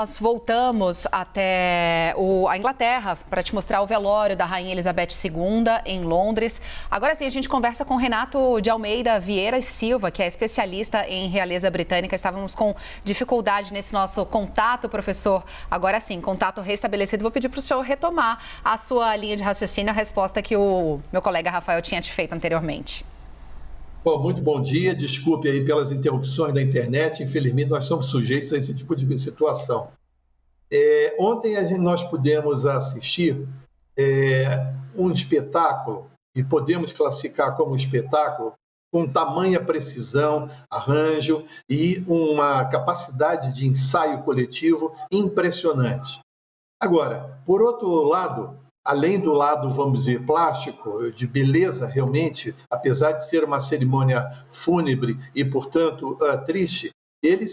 Nós voltamos até a Inglaterra para te mostrar o velório da Rainha Elizabeth II em Londres. Agora sim, a gente conversa com Renato de Almeida Vieira e Silva, que é especialista em realeza britânica. Estávamos com dificuldade nesse nosso contato, professor. Agora sim, contato restabelecido. Vou pedir para o senhor retomar a sua linha de raciocínio, a resposta que o meu colega Rafael tinha te feito anteriormente. Bom, muito bom dia, desculpe aí pelas interrupções da internet, infelizmente nós somos sujeitos a esse tipo de situação. Ontem nós pudemos assistir um espetáculo, e podemos classificar como espetáculo, com tamanha precisão, arranjo e uma capacidade de ensaio coletivo impressionante. Agora, por outro lado, além do lado, vamos dizer, plástico, de beleza realmente, apesar de ser uma cerimônia fúnebre e, portanto, triste, ele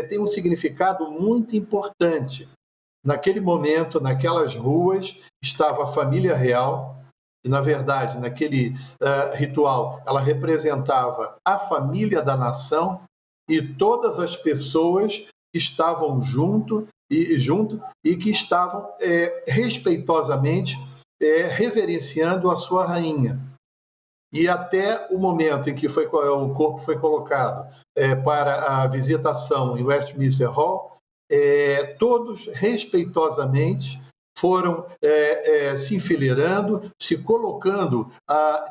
tem um significado muito importante. Naquele momento, naquelas ruas, estava a família real, e, na verdade, naquele ritual, ela representava a família da nação e todas as pessoas que estavam junto e que estavam respeitosamente reverenciando a sua rainha. E até o momento em que o corpo foi colocado para a visitação em Westminster Hall, todos respeitosamente foram se enfileirando, se colocando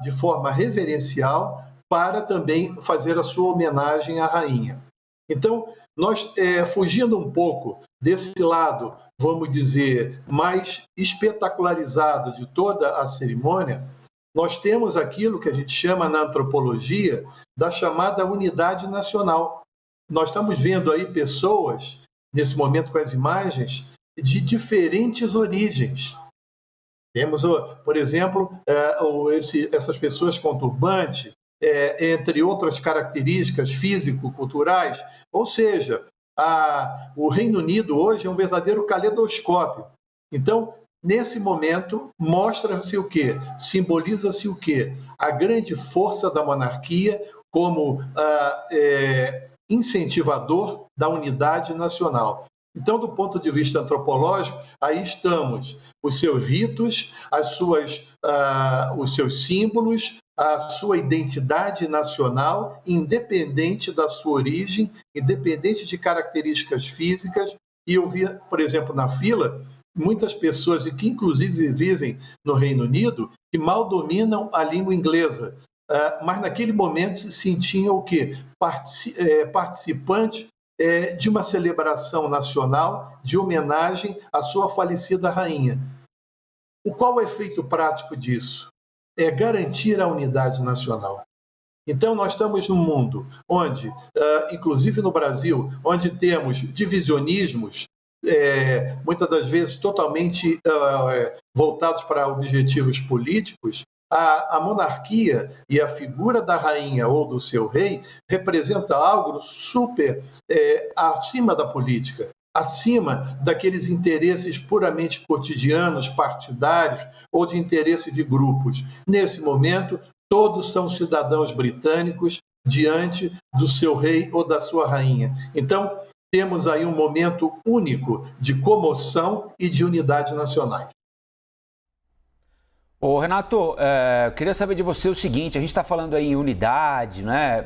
de forma reverencial para também fazer a sua homenagem à rainha. Então, nós, fugindo um pouco desse lado, vamos dizer, mais espetacularizado de toda a cerimônia, nós temos aquilo que a gente chama na antropologia da chamada unidade nacional. Nós estamos vendo aí pessoas, nesse momento com as imagens, de diferentes origens. Temos, por exemplo, essas pessoas com turbante, entre outras características físico-culturais, ou seja, o Reino Unido hoje é um verdadeiro caleidoscópio. Então, nesse momento, mostra-se o quê? Simboliza-se o quê? A grande força da monarquia como incentivador da unidade nacional. Então, do ponto de vista antropológico, aí estamos os seus ritos, os seus símbolos, a sua identidade nacional, independente da sua origem, independente de características físicas. E eu vi, por exemplo, na fila, muitas pessoas, e que inclusive vivem no Reino Unido, que mal dominam a língua inglesa, mas naquele momento se sentiam o quê? Participantes de uma celebração nacional de homenagem à sua falecida rainha. Qual o efeito prático disso? É garantir a unidade nacional. Então, nós estamos num mundo onde, inclusive no Brasil, onde temos divisionismos, muitas das vezes totalmente voltados para objetivos políticos. A monarquia e a figura da rainha ou do seu rei representa algo super acima da política, acima daqueles interesses puramente cotidianos, partidários ou de interesse de grupos. Nesse momento, todos são cidadãos britânicos diante do seu rei ou da sua rainha. Então, temos aí um momento único de comoção e de unidade nacionais. Ô Renato, eu queria saber de você o seguinte, a gente está falando aí em unidade, né?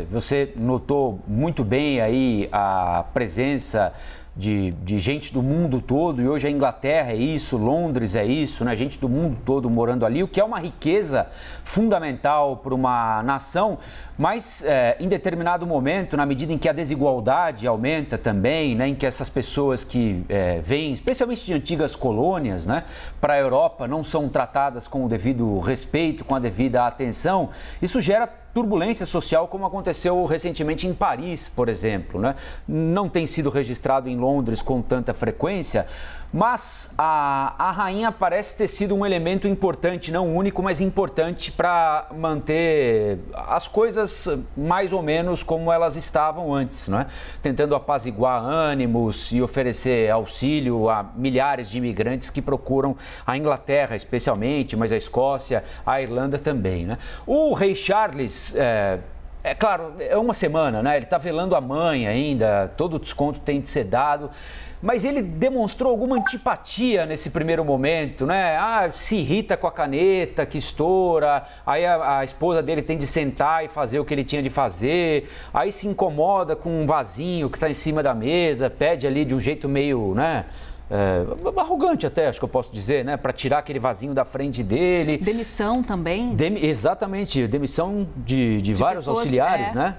Você notou muito bem aí a presença de gente do mundo todo, e hoje a Inglaterra é isso, Londres é isso, né? Gente do mundo todo morando ali, o que é uma riqueza fundamental para uma nação, mas em determinado momento, na medida em que a desigualdade aumenta também, né? Em que essas pessoas que vêm, especialmente de antigas colônias, né? Para a Europa, não são tratadas com o devido respeito, com a devida atenção, isso gera turbulência social, como aconteceu recentemente em Paris, por exemplo, né? Não tem sido registrado em Londres com tanta frequência, mas a rainha parece ter sido um elemento importante, não único, mas importante para manter as coisas mais ou menos como elas estavam antes, né? Tentando apaziguar ânimos e oferecer auxílio a milhares de imigrantes que procuram a Inglaterra, especialmente, mas a Escócia, a Irlanda também, né? O rei Charles É claro, é uma semana, né? Ele está velando a mãe ainda, todo o desconto tem de ser dado, mas ele demonstrou alguma antipatia nesse primeiro momento, né? Se irrita com a caneta que estoura, aí a esposa dele tem de sentar e fazer o que ele tinha de fazer, aí se incomoda com um vasinho que está em cima da mesa, pede ali de um jeito meio, né? Arrogante até, acho que eu posso dizer, né? Para tirar aquele vasinho da frente dele. Demissão também. Exatamente, demissão de vários pessoas, auxiliares, né?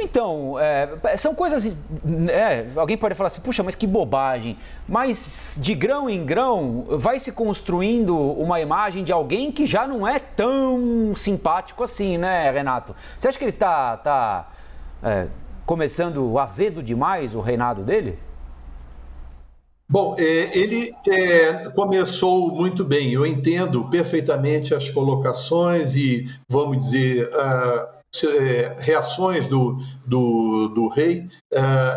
Então, são coisas... alguém pode falar assim, puxa, mas que bobagem. Mas de grão em grão vai se construindo uma imagem de alguém que já não é tão simpático assim, né, Renato? Você acha que ele tá começando azedo demais o reinado dele? Bom, ele começou muito bem. Eu entendo perfeitamente as colocações e, vamos dizer, reações do rei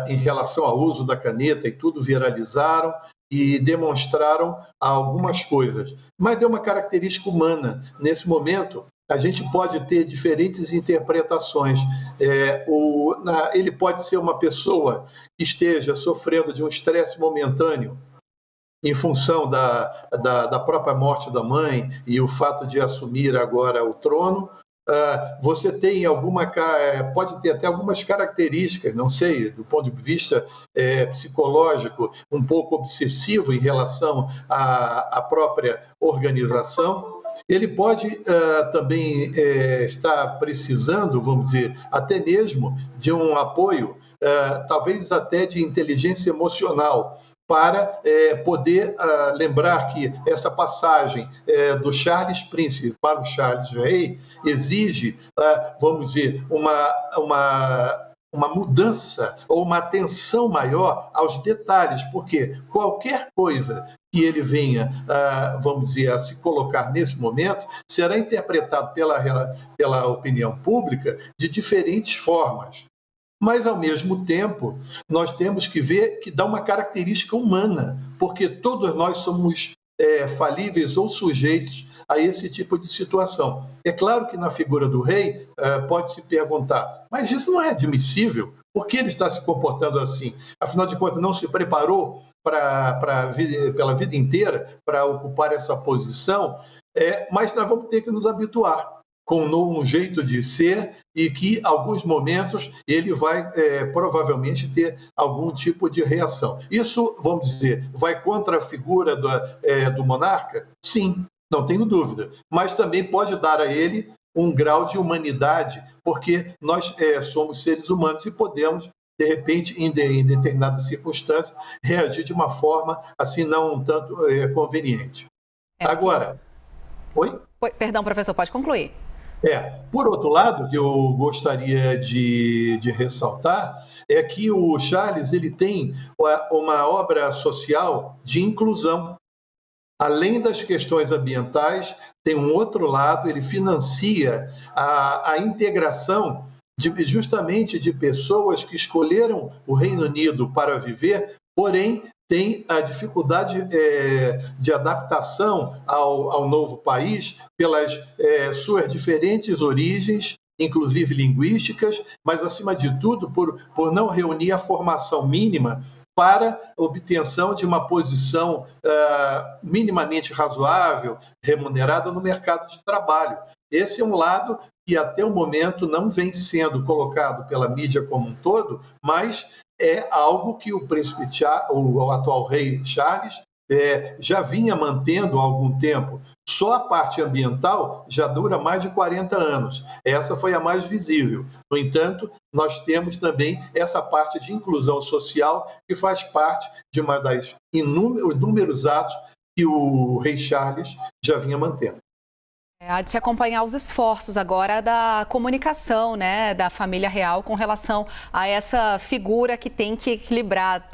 em relação ao uso da caneta e tudo viralizaram e demonstraram algumas coisas. Mas deu uma característica humana. Nesse momento, a gente pode ter diferentes interpretações. Ele pode ser uma pessoa que esteja sofrendo de um estresse momentâneo em função da própria morte da mãe e o fato de assumir agora o trono. Você tem pode ter até algumas características, não sei, do ponto de vista psicológico, um pouco obsessivo em relação à própria organização. Ele pode também estar precisando, vamos dizer, até mesmo de um apoio, talvez até de inteligência emocional, para poder lembrar que essa passagem do Charles Príncipe para o Charles Rei exige, vamos dizer, uma mudança ou uma atenção maior aos detalhes, porque qualquer coisa que ele venha, vamos dizer, a se colocar nesse momento, será interpretado pela opinião pública de diferentes formas. Mas, ao mesmo tempo, nós temos que ver que dá uma característica humana, porque todos nós somos falíveis ou sujeitos a esse tipo de situação. É claro que na figura do rei pode-se perguntar, mas isso não é admissível? Por que ele está se comportando assim? Afinal de contas, não se preparou pela vida inteira para ocupar essa posição, mas nós vamos ter que nos habituar com um jeito de ser e que, em alguns momentos, ele vai provavelmente ter algum tipo de reação. Isso, vamos dizer, vai contra a figura do monarca? Sim, não tenho dúvida. Mas também pode dar a ele um grau de humanidade, porque nós somos seres humanos e podemos, de repente, em determinadas circunstâncias, reagir de uma forma assim não tanto conveniente. Agora... Oi? Perdão, professor, pode concluir. Por outro lado, que eu gostaria de ressaltar é que o Charles ele tem uma obra social de inclusão. Além das questões ambientais, tem um outro lado, ele financia a integração justamente de pessoas que escolheram o Reino Unido para viver, porém tem a dificuldade de adaptação ao novo país pelas suas diferentes origens, inclusive linguísticas, mas, acima de tudo, por não reunir a formação mínima para obtenção de uma posição minimamente razoável, remunerada no mercado de trabalho. Esse é um lado que, até o momento, não vem sendo colocado pela mídia como um todo, mas é algo que o atual rei Charles já vinha mantendo há algum tempo. Só a parte ambiental já dura mais de 40 anos. Essa foi a mais visível. No entanto, nós temos também essa parte de inclusão social que faz parte de uma das inúmeros atos que o rei Charles já vinha mantendo. Há de se acompanhar os esforços agora da comunicação, né, da família real com relação a essa figura que tem que equilibrar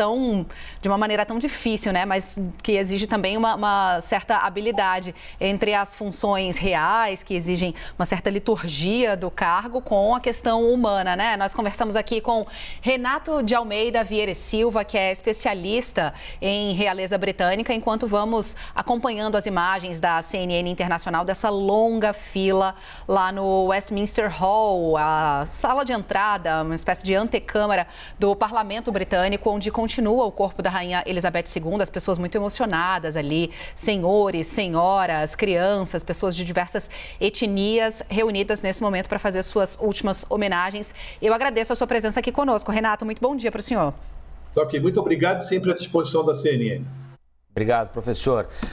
de uma maneira tão difícil, né, mas que exige também uma certa habilidade entre as funções reais, que exigem uma certa liturgia do cargo, com a questão humana, né? Nós conversamos aqui com Renato de Almeida Vieira e Silva, que é especialista em realeza britânica, enquanto vamos acompanhando as imagens da CNN Internacional dessa longa longa fila lá no Westminster Hall, a sala de entrada, uma espécie de antecâmara do Parlamento Britânico, onde continua o corpo da Rainha Elizabeth II, as pessoas muito emocionadas ali, senhores, senhoras, crianças, pessoas de diversas etnias reunidas nesse momento para fazer suas últimas homenagens. Eu agradeço a sua presença aqui conosco. Renato, muito bom dia para o senhor. Ok, muito obrigado, sempre à disposição da CNN. Obrigado, professor.